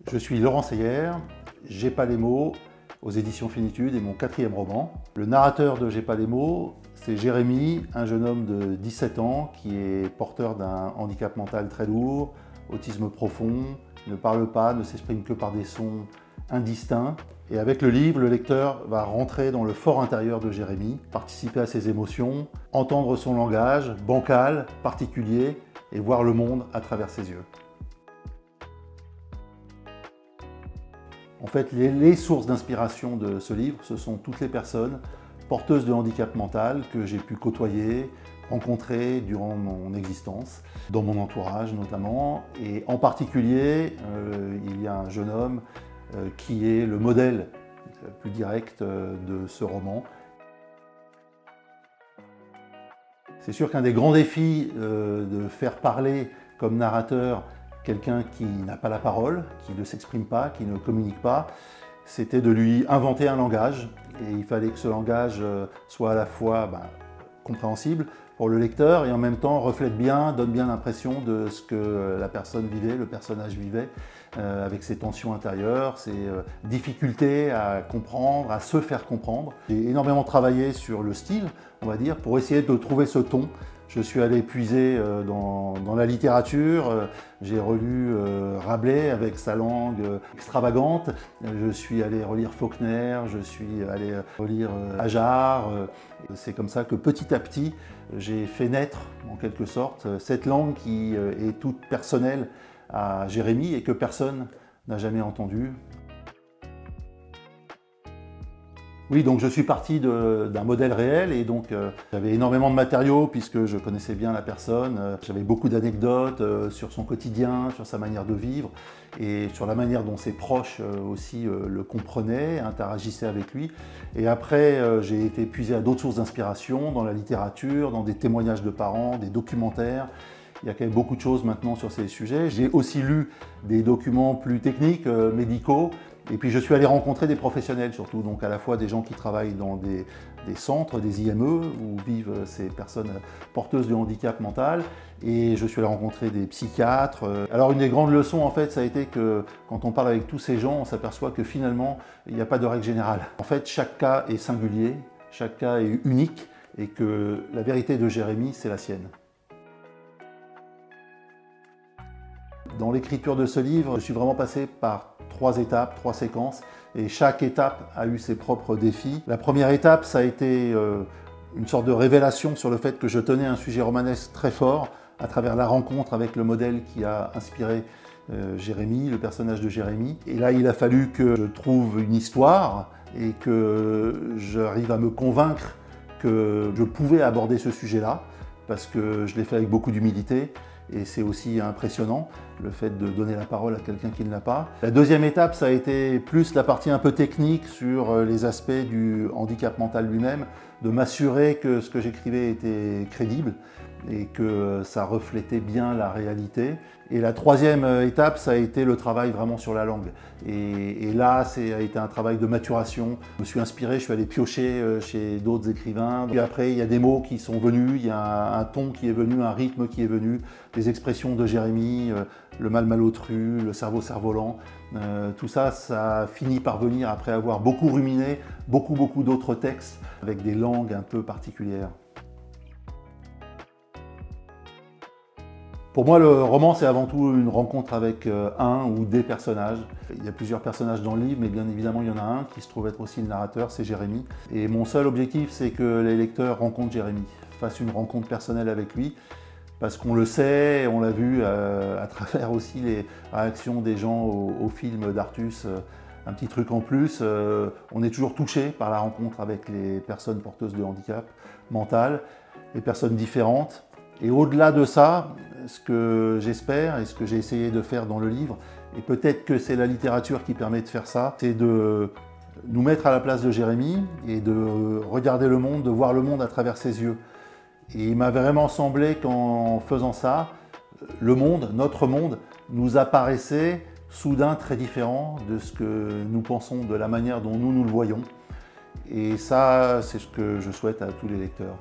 Je suis Laurent Seyer, J'ai pas les mots, aux éditions Finitude, et mon 4e roman. Le narrateur de J'ai pas les mots, c'est Jérémy, un jeune homme de 17 ans qui est porteur d'un handicap mental très lourd, autisme profond, ne parle pas, ne s'exprime que par des sons indistincts. Et avec le livre, le lecteur va rentrer dans le fort intérieur de Jérémy, participer à ses émotions, entendre son langage bancal, particulier, et voir le monde à travers ses yeux. En fait, les sources d'inspiration de ce livre, ce sont toutes les personnes porteuses de handicap mental que j'ai pu côtoyer, rencontrer durant mon existence, dans mon entourage notamment. Et en particulier, il y a un jeune homme qui est le modèle plus direct de ce roman. C'est sûr qu'un des grands défis de faire parler comme narrateur quelqu'un qui n'a pas la parole, qui ne s'exprime pas, qui ne communique pas, c'était de lui inventer un langage. Et il fallait que ce langage soit à la fois compréhensible pour le lecteur et en même temps reflète bien, donne bien l'impression de ce que la personne vivait, le personnage vivait, avec ses tensions intérieures, ses difficultés à comprendre, à se faire comprendre. J'ai énormément travaillé sur le style, on va dire, pour essayer de trouver ce ton. Je suis allé puiser dans la littérature, j'ai relu Rabelais avec sa langue extravagante, je suis allé relire Faulkner, je suis allé relire Ajard. C'est comme ça que petit à petit, j'ai fait naître, en quelque sorte, cette langue qui est toute personnelle à Jérémy et que personne n'a jamais entendue. Oui, donc je suis parti d'un modèle réel et donc j'avais énormément de matériaux puisque je connaissais bien la personne. J'avais beaucoup d'anecdotes sur son quotidien, sur sa manière de vivre et sur la manière dont ses proches aussi le comprenaient, interagissaient avec lui. Et après, j'ai été puisé à d'autres sources d'inspiration, dans la littérature, dans des témoignages de parents, des documentaires. Il y a quand même beaucoup de choses maintenant sur ces sujets. J'ai aussi lu des documents plus techniques, médicaux. Et puis je suis allé rencontrer des professionnels surtout, donc à la fois des gens qui travaillent dans des centres, des IME, où vivent ces personnes porteuses de handicap mental, et je suis allé rencontrer des psychiatres. Alors une des grandes leçons en fait, ça a été que quand on parle avec tous ces gens, on s'aperçoit que finalement, il n'y a pas de règle générale. En fait, chaque cas est singulier, chaque cas est unique, et que la vérité de Jérémy, c'est la sienne. Dans l'écriture de ce livre, je suis vraiment passé par 3 étapes, 3 séquences, et chaque étape a eu ses propres défis. La première étape, ça a été une sorte de révélation sur le fait que je tenais un sujet romanesque très fort à travers la rencontre avec le modèle qui a inspiré Jérémy, le personnage de Jérémy. Et là, il a fallu que je trouve une histoire et que j'arrive à me convaincre que je pouvais aborder ce sujet-là, parce que je l'ai fait avec beaucoup d'humilité. Et c'est aussi impressionnant, le fait de donner la parole à quelqu'un qui ne l'a pas. La deuxième étape, ça a été plus la partie un peu technique sur les aspects du handicap mental lui-même, de m'assurer que ce que j'écrivais était crédible et que ça reflétait bien la réalité. Et la troisième étape, ça a été le travail vraiment sur la langue. Et là, ça a été un travail de maturation. Je me suis inspiré, je suis allé piocher chez d'autres écrivains. Puis après, il y a des mots qui sont venus, il y a un ton qui est venu, un rythme qui est venu, des expressions de Jérémy, le mal malotru, le cerveau cerf-volant. Tout ça, ça a fini par venir après avoir beaucoup ruminé, beaucoup d'autres textes avec des langues un peu particulières. Pour moi, le roman, c'est avant tout une rencontre avec un ou des personnages. Il y a plusieurs personnages dans le livre, mais bien évidemment, il y en a un qui se trouve être aussi le narrateur, c'est Jérémy. Et mon seul objectif, c'est que les lecteurs rencontrent Jérémy, fassent une rencontre personnelle avec lui, parce qu'on le sait, on l'a vu à travers aussi les réactions des gens au film d'Artus. Un petit truc en plus, on est toujours touché par la rencontre avec les personnes porteuses de handicap mental, les personnes différentes. Et au-delà de ça, ce que j'espère et ce que j'ai essayé de faire dans le livre, et peut-être que c'est la littérature qui permet de faire ça, c'est de nous mettre à la place de Jérémy et de regarder le monde, de voir le monde à travers ses yeux. Et il m'a vraiment semblé qu'en faisant ça, le monde, notre monde, nous apparaissait soudain très différent de ce que nous pensons, de la manière dont nous le voyons. Et ça, c'est ce que je souhaite à tous les lecteurs.